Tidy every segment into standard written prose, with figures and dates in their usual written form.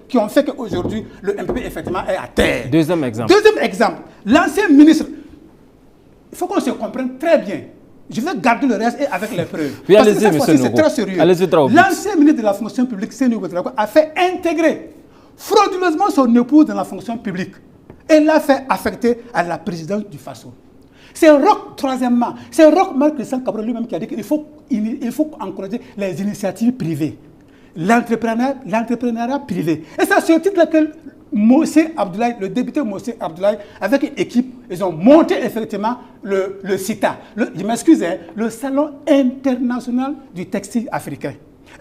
qui ont fait qu'aujourd'hui, le MPP, effectivement, est à terre. Deuxième exemple. Deuxième exemple, l'ancien ministre, il faut qu'on se comprenne très bien. Je vais garder le reste et avec les preuves. Oui, parce que cette fois-ci, c'est très sérieux. L'ancien ministre de la fonction publique, Sénou Ouédraogo, a fait intégrer frauduleusement son épouse dans la fonction publique et l'a fait affecter à la présidence du Faso. C'est Roch, troisièmement, c'est Roch Marc Christian Kabore lui-même qui a dit qu'il faut encourager les initiatives privées, l'entrepreneuriat privé. Et c'est à ce titre que Mossé Abdoulaye, le député Mossé Abdoulaye, avec une équipe, ils ont monté effectivement le CITA, je m'excuse, le Salon international du textile africain.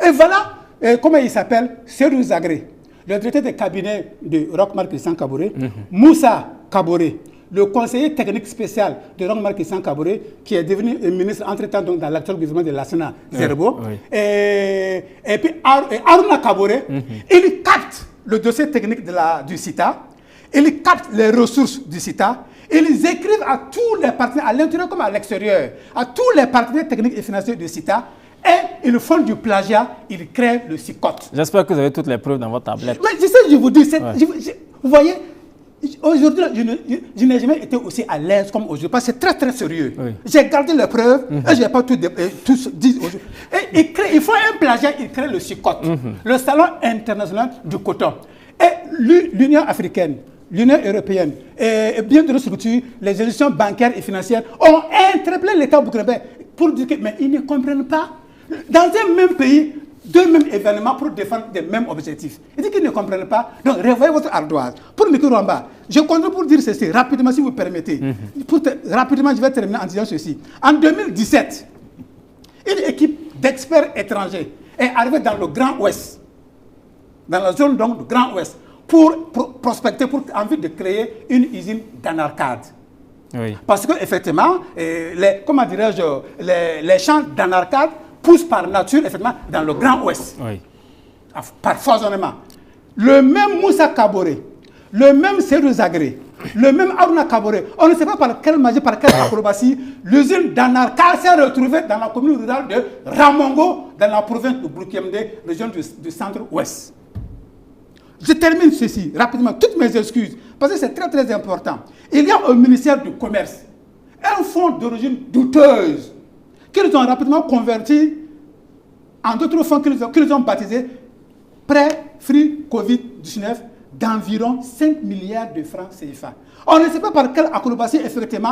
Et voilà, comment il s'appelle, Serou Zagré, le directeur de cabinet de Roch Marc Christian Kabore, Moussa Kabore, le conseiller technique spécial de Roch Marc Christian Kabore, qui est devenu ministre entre-temps dans l'actuel gouvernement de Lassana Zerbo, et puis Aruna Kabore, il capte le dossier technique du CITA, ils captent les ressources du CITA, ils écrivent à tous les partenaires, à l'intérieur comme à l'extérieur, à tous les partenaires techniques et financiers du CITA, et ils font du plagiat, ils créent le CICOT. J'espère que vous avez toutes les preuves dans votre tablette. Mais je sais, je vous dis, vous voyez, aujourd'hui, je n'ai jamais été aussi à l'aise comme aujourd'hui, parce que c'est très très sérieux. Oui. J'ai gardé les preuves, et je n'ai pas tout dit aujourd'hui. Et ils font un plagiat, ils créent le CICOT, le Salon international du coton. Et l'Union africaine, l'Union européenne et bien d'autres structures, les institutions bancaires et financières ont interpellé l'État burkinabé pour dire qu'ils ne comprennent pas. Dans un même pays, deux mêmes événements pour défendre des mêmes objectifs. Ils disent qu'ils ne comprennent pas. Donc, revoyez votre ardoise. Pour Miki Rwamba, je compte pour dire ceci, rapidement, si vous permettez. Rapidement, je vais terminer en disant ceci. En 2017, une équipe d'experts étrangers est arrivée dans le Grand Ouest, dans la zone donc, du Grand Ouest, pour prospecter, pour envie de créer une usine d'anarcade. Oui. Parce qu'effectivement, les champs d'anarcade poussent par nature, effectivement, dans le Grand Ouest. Oui. Par foisonnement. Le même Moussa Kabore, le même Serou Zagré, le même Aruna Kabore, on ne sait pas par quelle magie, par quelle acrobatie, l'usine d'anarcade s'est retrouvée dans la commune rurale de Ramongo, dans la province de Burkina, région du centre-ouest. Je termine ceci rapidement, toutes mes excuses, parce que c'est très très important. Il y a au ministère du Commerce un fonds d'origine douteuse qu'ils ont rapidement converti en d'autres fonds qu'ils ont baptisés prêt free Covid-19 d'environ 5 milliards de francs CFA. On ne sait pas par quelle acrobatie, effectivement,